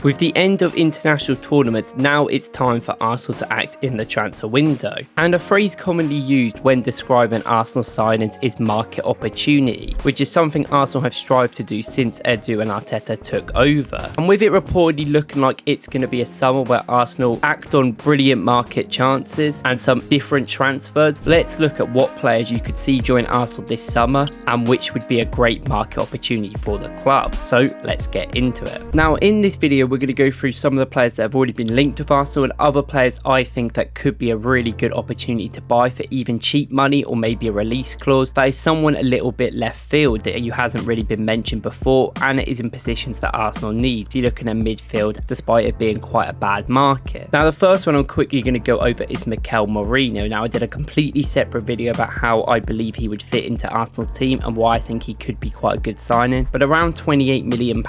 With the end of international tournaments, now it's time for Arsenal to act in the transfer window. And a phrase commonly used when describing Arsenal signings is market opportunity, which is something Arsenal have strived to do since Edu and Arteta took over. And with it reportedly looking like it's going to be a summer where Arsenal act on brilliant market chances and some different transfers, let's look at what players you could see join Arsenal this summer and which would be a great market opportunity for the club. So let's get into it. Now in this video, we're going to go through some of the players that have already been linked with Arsenal and other players I think that could be a really good opportunity to buy for even cheap money or maybe a release clause that is someone a little bit left field that you hasn't really been mentioned before and it is in positions that Arsenal need. You're looking at midfield despite it being quite a bad market. Now the first one I'm quickly going to go over is Mikel Merino. Now I did a completely separate video about how I believe he would fit into Arsenal's team and why I think he could be quite a good signing, but around £28 million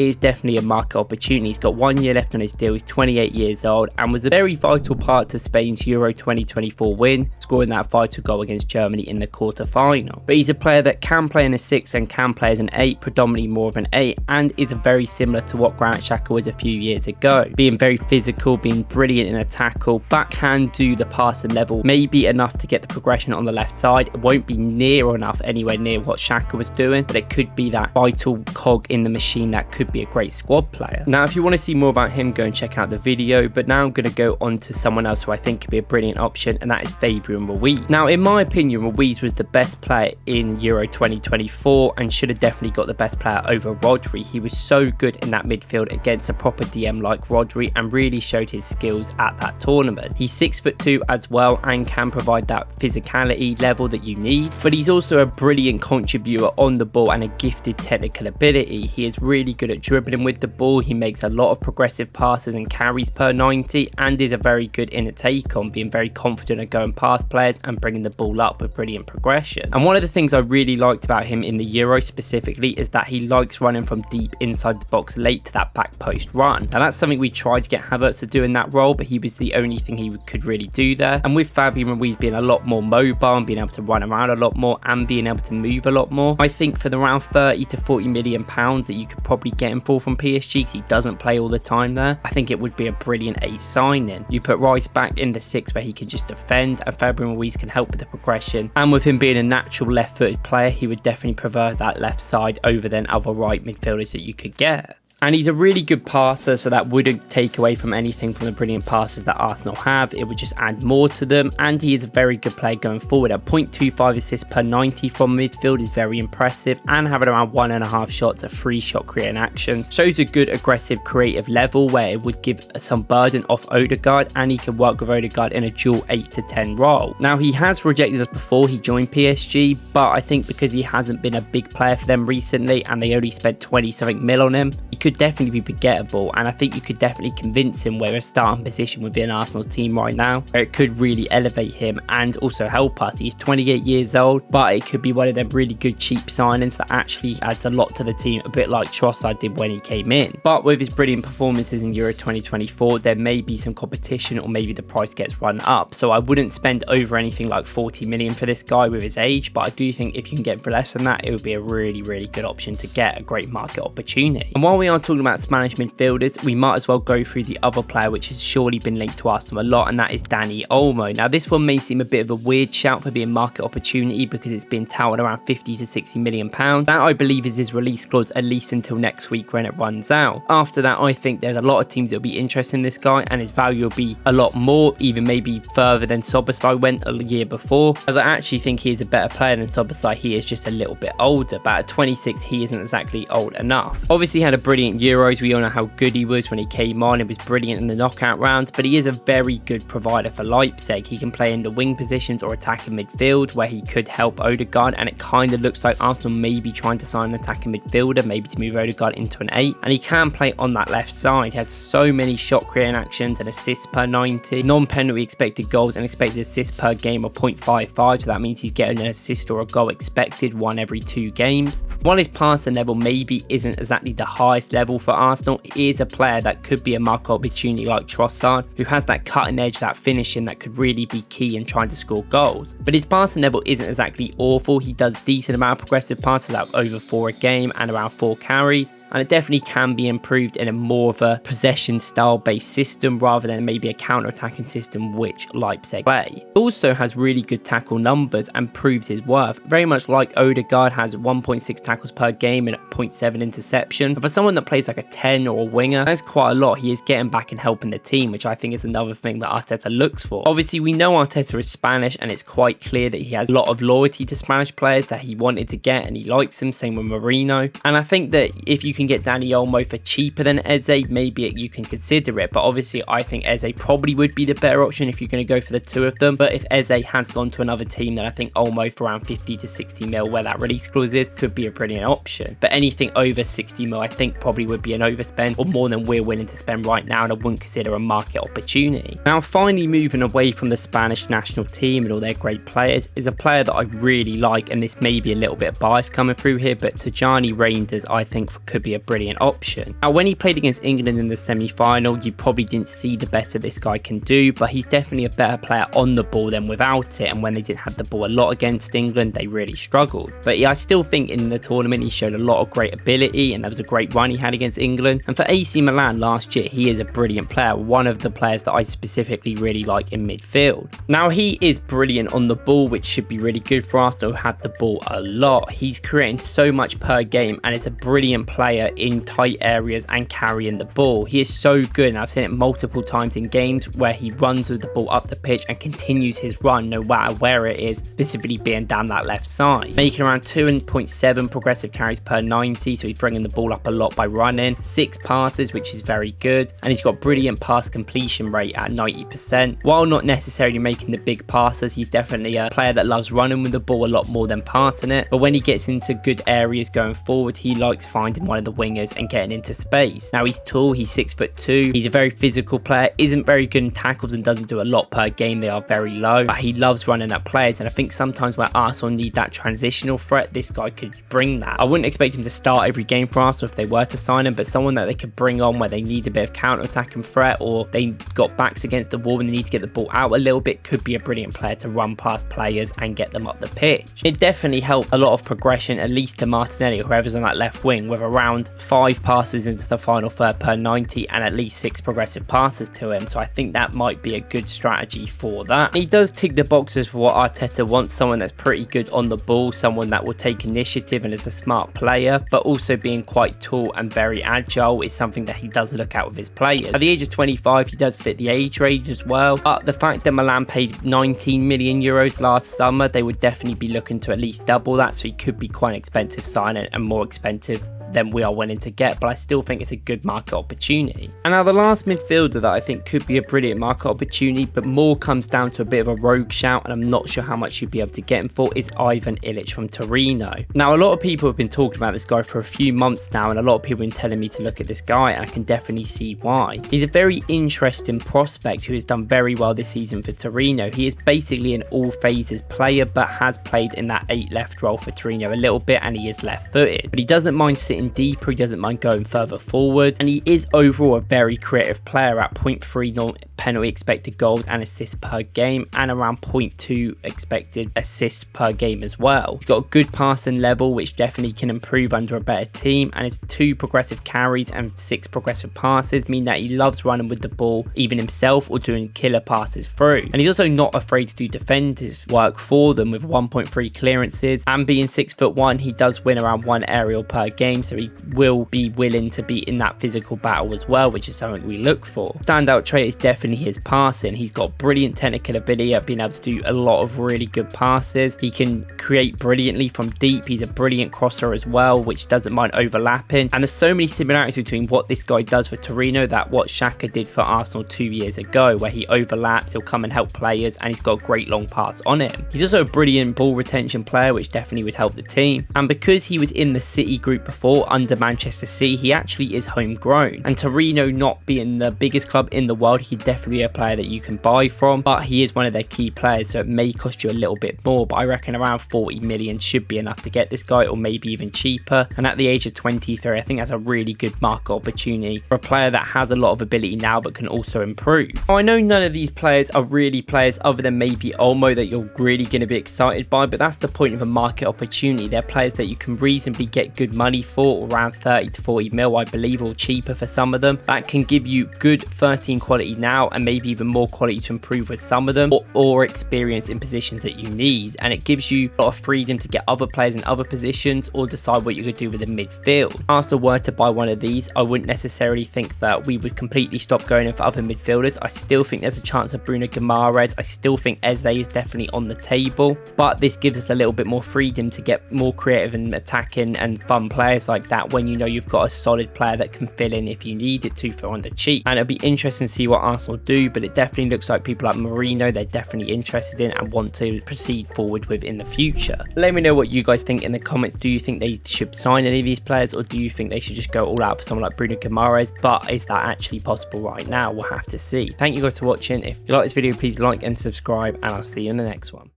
is definitely a market opportunity. He's got 1 year left on his deal, he's 28 years old and was a very vital part to Spain's Euro 2024 win, scoring that vital goal against Germany in the quarter-final. But he's a player that can play in a 6 and can play as an 8, predominantly more of an 8, and is very similar to what Granit Xhaka was a few years ago, being very physical, being brilliant in a tackle, but can do the passing level, maybe enough to get the progression on the left side. It won't be near enough, anywhere near what Xhaka was doing, but it could be that vital cog in the machine that could be a great squad player. Now if you want to see more about him, go and check out the video, but now I'm going to go on to someone else who I think could be a brilliant option, and that is Fabián Ruiz. Now in my opinion, Ruiz was the best player in Euro 2024 and should have definitely got the best player over Rodri. He was so good in that midfield against a proper DM like Rodri and really showed his skills at that tournament. He's 6'2" as well and can provide that physicality level that you need, but he's also a brilliant contributor on the ball and a gifted technical ability. He is really good at dribbling with the ball, he makes a lot of progressive passes and carries per 90 and is a very good in a take on, being very confident at going past players and bringing the ball up with brilliant progression. And one of the things I really liked about him in the Euro specifically is that he likes running from deep inside the box late to that back post run. Now that's something we tried to get Havertz to do in that role, but he was the only thing he could really do there. And with Fabián Ruiz being a lot more mobile and being able to run around a lot more and being able to move a lot more, I think for the around 30 to 40 million pounds that you could probably get him for from PSG, because he doesn't play all the time there, I think it would be a brilliant 8 signing. You put Rice back in the 6 where he can just defend and Fabián Ruiz can help with the progression, and with him being a natural left-footed player, he would definitely prefer that left side over than other right midfielders that you could get. And he's a really good passer, so that wouldn't take away from anything from the brilliant passes that Arsenal have. It would just add more to them. And he is a very good player going forward. At 0.25 assists per 90 from midfield is very impressive. And having around 1.5 shots of 3 shot creating actions shows a good aggressive creative level where it would give some burden off Odegaard. And he can work with Odegaard in a dual 8 to 10 role. Now he has rejected us before he joined PSG. But I think because he hasn't been a big player for them recently and they only spent 20 something mil on him, he could definitely be gettable, and I think you could definitely convince him where a starting position within Arsenal's team right now, where it could really elevate him and also help us. He's 28 years old, but it could be one of them really good cheap signings that actually adds a lot to the team, a bit like Trossard did when he came in. But with his brilliant performances in Euro 2024, there may be some competition or maybe the price gets run up, so I wouldn't spend over anything like 40 million for this guy with his age, but I do think if you can get for less than that, it would be a really good option to get a great market opportunity. And while we are talking about Spanish midfielders, we might as well go through the other player which has surely been linked to Arsenal a lot, and that is Dani Olmo. Now this one may seem a bit of a weird shout for being market opportunity because it's been touted around 50 to 60 million pounds. That I believe is his release clause at least until next week when it runs out. After that, I think there's a lot of teams that will be interested in this guy and his value will be a lot more, even maybe further than Szoboszlai went a year before, as I actually think he is a better player than Szoboszlai. He is just a little bit older, but at 26 he isn't exactly old enough. Obviously he had a brilliant Euros, we all know how good he was when he came on. It was brilliant in the knockout rounds, but he is a very good provider for Leipzig. He can play in the wing positions or attacking midfield where he could help Odegaard, and it kind of looks like Arsenal may be trying to sign an attacking midfielder, maybe to move Odegaard into an 8, and he can play on that left side. He has so many shot creating actions and assists per 90, non-penalty expected goals and expected assists per game of 0.55, so that means he's getting an assist or a goal expected 1 every 2 games. While his passing level maybe isn't exactly the highest level for Arsenal, he is a player that could be a market opportunity like Trossard, who has that cutting edge, that finishing that could really be key in trying to score goals. But his passing level isn't exactly awful. He does decent amount of progressive passes, out over 4 a game and around 4 carries. and it definitely can be improved in a more of a possession style based system rather than maybe a counter-attacking system which Leipzig play. He also has really good tackle numbers and proves his worth, very much like Odegaard has 1.6 tackles per game and 0.7 interceptions. And for someone that plays like a 10 or a winger, that's quite a lot. He is getting back and helping the team, which I think is another thing that Arteta looks for. Obviously, we know Arteta is Spanish, and it's quite clear that he has a lot of loyalty to Spanish players that he wanted to get, and he likes them, same with Merino. And I think that if you can get Dani Olmo for cheaper than Eze, maybe you can consider it. But obviously, I think Eze probably would be the better option if you're going to go for the two of them. But if Eze has gone to another team, then I think Olmo for around 50 to 60 mil, where that release clause is, could be a brilliant option. But anything over 60 mil, I think probably would be an overspend, or more than we're willing to spend right now, and I wouldn't consider a market opportunity. Now, finally moving away from the Spanish national team and all their great players, is a player that I really like, and this may be a little bit of bias coming through here, but Tijjani Reijnders I think could be a brilliant option. Now, when he played against England in the semi-final, you probably didn't see the best that this guy can do, but he's definitely a better player on the ball than without it, and when they didn't have the ball a lot against England, they really struggled. But yeah, I still think in the tournament he showed a lot of great ability, and there was a great run he had against England. And for AC Milan last year, he is a brilliant player, one of the players that I specifically really like in midfield. Now, he is brilliant on the ball, which should be really good for Arsenal who have the ball a lot. He's creating so much per game, and is a brilliant player in tight areas and carrying the ball. He is so good, and I've seen it multiple times in games where he runs with the ball up the pitch and continues his run no matter where it is, specifically being down that left side, making around 2.7 progressive carries per 90, so he's bringing the ball up a lot by running, 6 passes, which is very good, and he's got brilliant pass completion rate at 90%. While not necessarily making the big passes, he's definitely a player that loves running with the ball a lot more than passing it, but when he gets into good areas going forward, he likes finding one of the wingers and getting into space. Now, he's tall, he's 6'2", he's a very physical player, isn't very good in tackles and doesn't do a lot per game, they are very low, but he loves running at players, and I think sometimes where Arsenal need that transitional threat, this guy could bring that. I wouldn't expect him to start every game for Arsenal if they were to sign him, but someone that they could bring on where they need a bit of counter-attacking threat, or they got backs against the wall and they need to get the ball out a little bit, could be a brilliant player to run past players and get them up the pitch. It definitely helped a lot of progression, at least to Martinelli, whoever's on that left wing, with around 5 passes into the final third per 90 and at least 6 progressive passes to him, so I think that might be a good strategy for that. He does tick the boxes for what Arteta wants, someone that's pretty good on the ball, someone that will take initiative and is a smart player, but also being quite tall and very agile is something that he does look at with his players. At the age of 25, he does fit the age range as well, but the fact that Milan paid 19 million euros last summer, they would definitely be looking to at least double that, so he could be quite an expensive signing and more expensive than we are willing to get, but I still think it's a good market opportunity. And now the last midfielder that I think could be a brilliant market opportunity, but more comes down to a bit of a rogue shout, and I'm not sure how much you'd be able to get him for, is Ivan Ilić from Torino. Now, a lot of people have been talking about this guy for a few months now, and a lot of people have been telling me to look at this guy, and I can definitely see why. He's a very interesting prospect who has done very well this season for Torino. He is basically an all phases player, but has played in that 8 left role for Torino a little bit, and he is left footed, but he doesn't mind sitting deeper, he doesn't mind going further forward, and he is overall a very creative player at 0.3 non-penalty expected goals and assists per game, and around 0.2 expected assists per game as well. He's got a good passing level, which definitely can improve under a better team, and his 2 progressive carries and 6 progressive passes mean that he loves running with the ball even himself or doing killer passes through, and he's also not afraid to do defenders work for them with 1.3 clearances, and being 6'1", he does win around 1 aerial per game, so he will be willing to be in that physical battle as well, which is something we look for. Standout trait is definitely his passing. He's got brilliant technical ability at being able to do a lot of really good passes. He can create brilliantly from deep. He's a brilliant crosser as well, which doesn't mind overlapping, and there's so many similarities between what this guy does for Torino that what Xhaka did for Arsenal 2 years ago, where he overlaps, he'll come and help players, and he's got a great long pass on him. He's also a brilliant ball retention player, which definitely would help the team, and because he was in the City group before under Manchester City, he actually is homegrown, and Torino not being the biggest club in the world, he'd definitely be a player that you can buy from, but he is one of their key players, so it may cost you a little bit more, but I reckon around 40 million should be enough to get this guy, or maybe even cheaper, and at the age of 23, I think that's a really good market opportunity for a player that has a lot of ability now but can also improve. Now, I know none of these players are really players other than maybe Olmo that you're really going to be excited by, but that's the point of a market opportunity. They're players that you can reasonably get good money for, for around 30 to 40 mil, I believe, or cheaper for some of them. That can give you good first team quality now, and maybe even more quality to improve with some of them, or experience in positions that you need. And it gives you a lot of freedom to get other players in other positions, or decide what you could do with the midfield. If Arsenal were to buy one of these, I wouldn't necessarily think that we would completely stop going in for other midfielders. I still think there's a chance of Bruno Guimaraes. I still think Eze is definitely on the table, but this gives us a little bit more freedom to get more creative and attacking and fun players like that when you know you've got a solid player that can fill in if you need it to for on the cheap. And it'll be interesting to see what Arsenal do, but it definitely looks like people like Merino, they're definitely interested in and want to proceed forward with in the future. Let me know what you guys think in the comments. Do you think they should sign any of these players, or do you think they should just go all out for someone like Bruno Guimaraes? But is that actually possible right now? We'll have to see. Thank you guys for watching. If you like this video, please like and subscribe, and I'll see you in the next one.